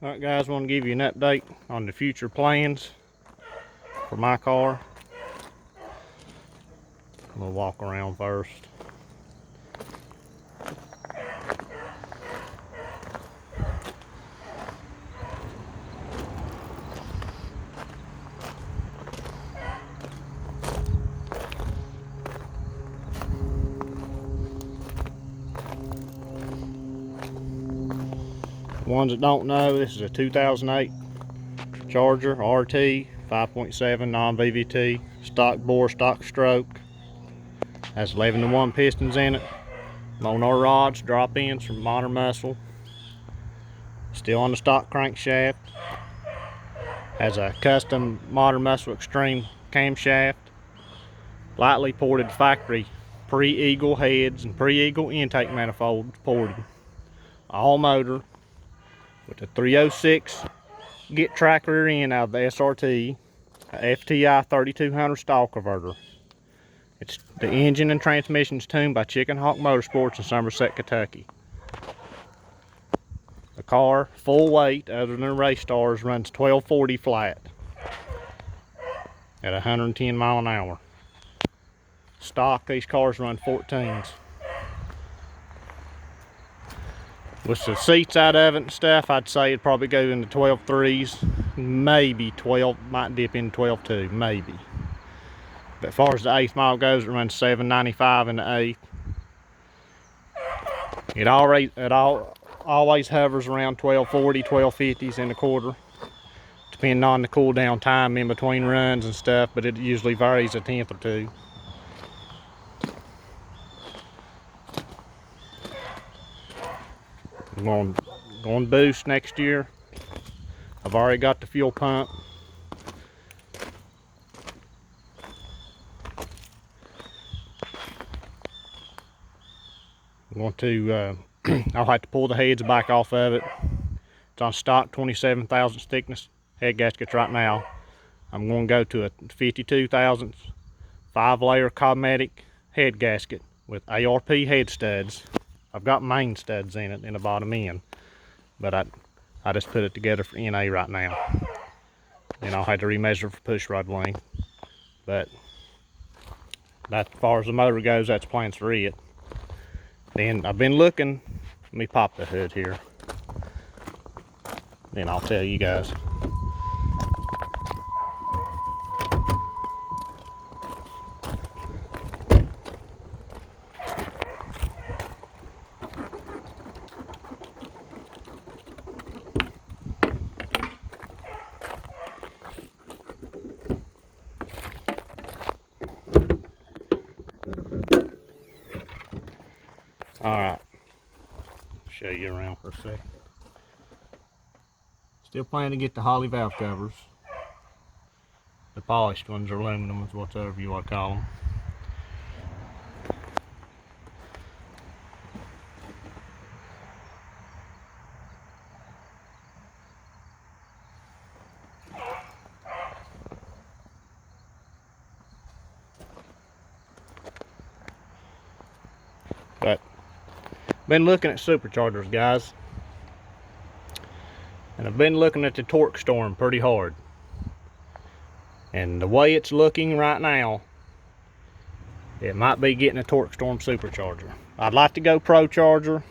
Alright guys, I want to give you an update on the future plans for my car. I'm going to walk around first. Ones that don't know, this is a 2008 Charger RT 5.7 non-VVT, stock bore, stock stroke. Has 11-to-1 pistons in it. Monar rods, drop-ins from Modern Muscle. Still on the stock crankshaft. Has a custom Modern Muscle Extreme camshaft. Lightly ported factory pre-Eagle heads and pre-Eagle intake manifolds ported. All motor with a 306 get track rear end out of the SRT, a FTI 3200 stall converter. It's the engine and transmission's tuned by Chicken Hawk Motorsports in Somerset, Kentucky. The car, full weight, other than race stars, runs 1240 flat at 110 mile an hour. Stock, these cars run 14s. With the seats out of it and stuff, I'd say it'd probably go into 12.3s, maybe 12, might dip into 12.2, maybe. But as far as the 8th mile goes, it runs 795 in the 8th. It always hovers around 1240, 1250s in the quarter, depending on the cool down time in between runs and stuff, but it usually varies a tenth or two. I'm going to boost next year. I've already got the fuel pump. I'm going to, I'll have to pull the heads back off of it. It's on stock 27 thousandths thickness head gaskets right now. I'm going to go to a 52 thousandths 5-layer cosmetic head gasket with ARP head studs. I've got main studs in it in the bottom end, but I just put it together for NA right now. And I'll have to remeasure for push rod length. But that's as far as the motor goes, that's plans for it. Then I've been looking, let me pop the hood here. Then I'll tell you guys. Alright, show you around for a second. Still planning to get the Holley valve covers. The polished ones, or aluminum ones, whatever you want to call them. But been looking at superchargers, guys, and I've been looking at the Torque Storm pretty hard, and the way it's looking right now, it might be getting a Torque Storm supercharger. I'd like to go Pro Charger.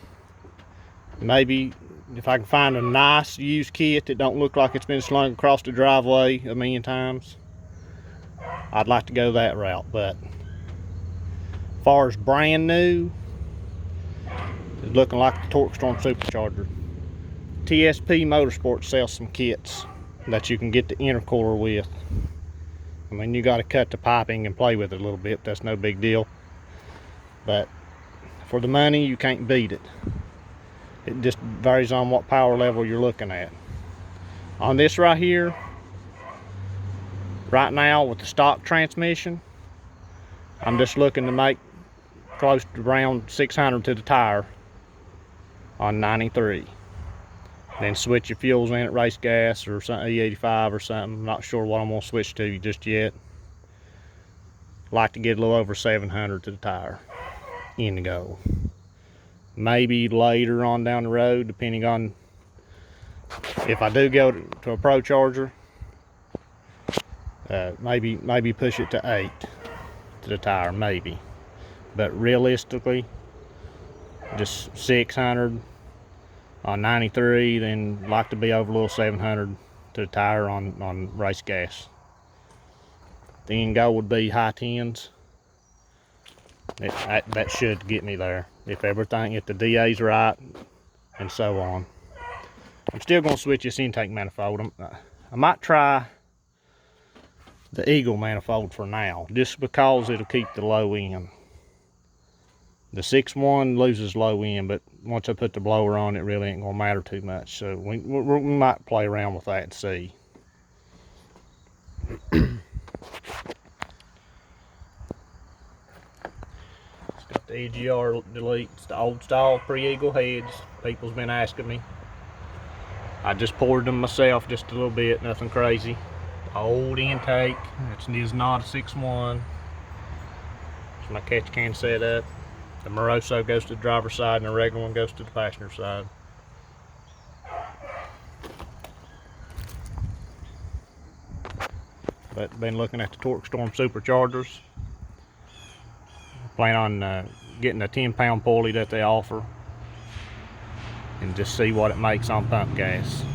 Maybe if I can find a nice used kit that don't look like it's been slung across the driveway a million times, I'd like to go that route. But as far as brand new, it's looking like the Torque Storm supercharger. TSP Motorsports sells some kits that you can get the intercooler with. I mean, you got to cut the piping and play with it a little bit. That's no big deal. But for the money, you can't beat it. It just varies on what power level you're looking at. On this right here, right now with the stock transmission, I'm just looking to make close to around 600 to the tire on 93. Then switch your fuels in at race gas or something, E85 or something. I'm not sure what I'm gonna switch to just yet. Like to get a little over 700 to the tire in the goal. Maybe later on down the road, depending on If I do go to a Pro Charger, maybe push it to 8 to the tire, maybe. But realistically, just 600 on 93, then like to be over a little 700 to the tire on race gas. The end goal would be high 10s. That should get me there if the DA's right and so on. I'm still going to switch this intake manifold. I might try the Eagle manifold for now, just because it'll keep the low end. The 6.1 loses low end, but once I put the blower on, it really ain't gonna matter too much. So we might play around with that and see. It's got the EGR delete. It's the old style pre-Eagle heads. People's been asking me. I just poured them myself just a little bit, nothing crazy. The old intake, it is not a 6.1. It's my catch can setup. The Moroso goes to the driver's side and the regular one goes to the passenger side. But been looking at the Torque Storm superchargers. Plan on getting a 10-pound pulley that they offer and just see what it makes on pump gas.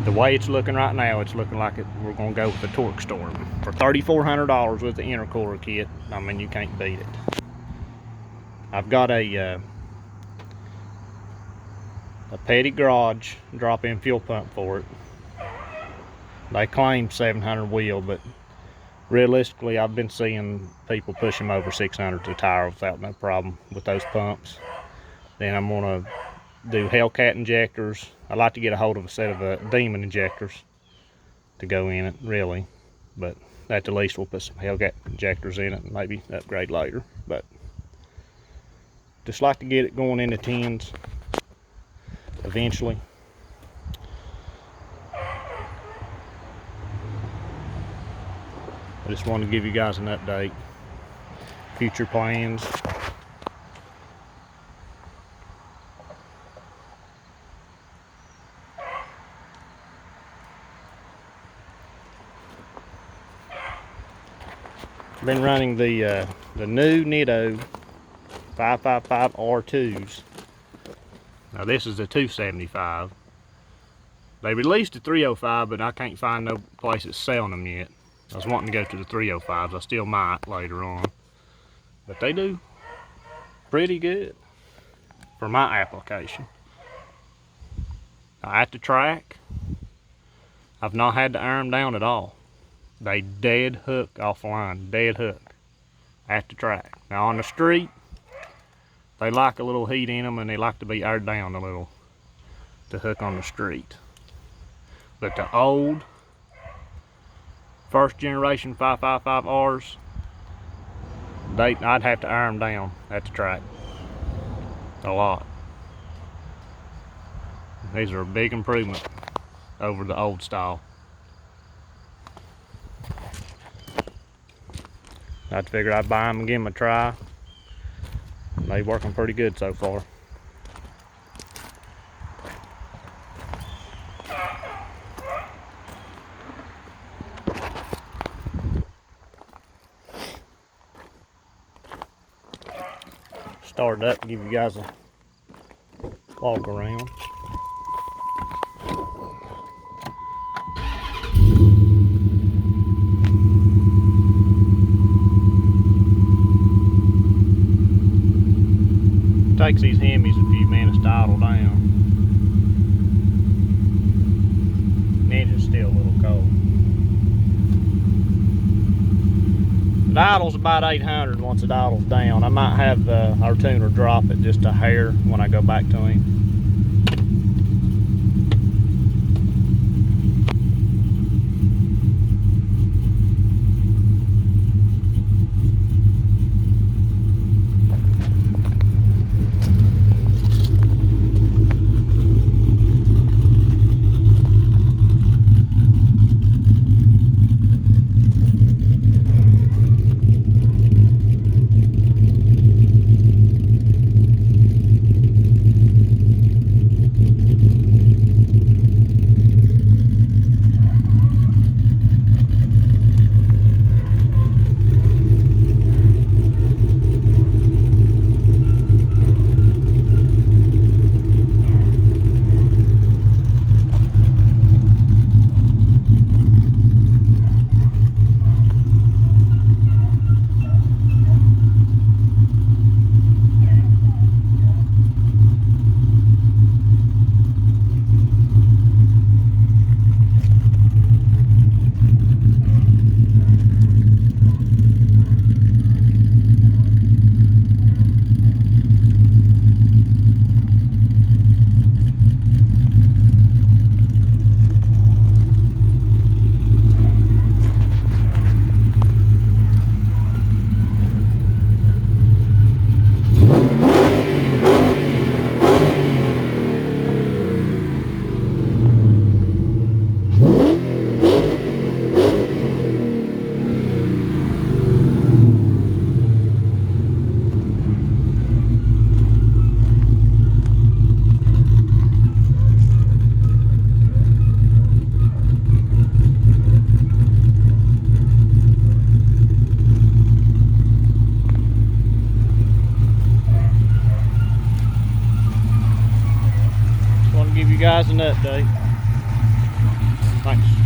The way it's looking right now, it's looking like we're going to go with the Torque Storm for $3,400 with the intercooler kit. I mean, you can't beat it. I've got a Petty Garage drop-in fuel pump for it. They claim 700 wheel, but realistically, I've been seeing people push them over 600 to the tire without no problem with those pumps. Then I'm gonna do Hellcat injectors. I like to get a hold of a set of Demon injectors to go in it, really. But at the least, we'll put some Hellcat injectors in it and maybe upgrade later. But just like to get it going into 10s eventually. I just wanted to give you guys an update. Future plans. Been running the new Nitto 555 R2s. Now this is a 275. They released the 305, but I can't find no place that's selling them yet. I was wanting to go to the 305s. I still might later on. But they do pretty good for my application. At the track, I've not had to iron them down at all. They dead hook off the line, dead hook at the track. Now on the street, they like a little heat in them and they like to be aired down a little to hook on the street. But the old first generation 555Rs, I'd have to iron them down at the track a lot. These are a big improvement over the old style. I figured I'd buy them and give them a try. They working pretty good so far. Start it up and give you guys a walk around. Takes these Hemis a few minutes to idle down. The engine's still a little cold. It idles about 800 once it idles down. I might have our tuner drop it just a hair when I go back to him. guys an update. Thanks.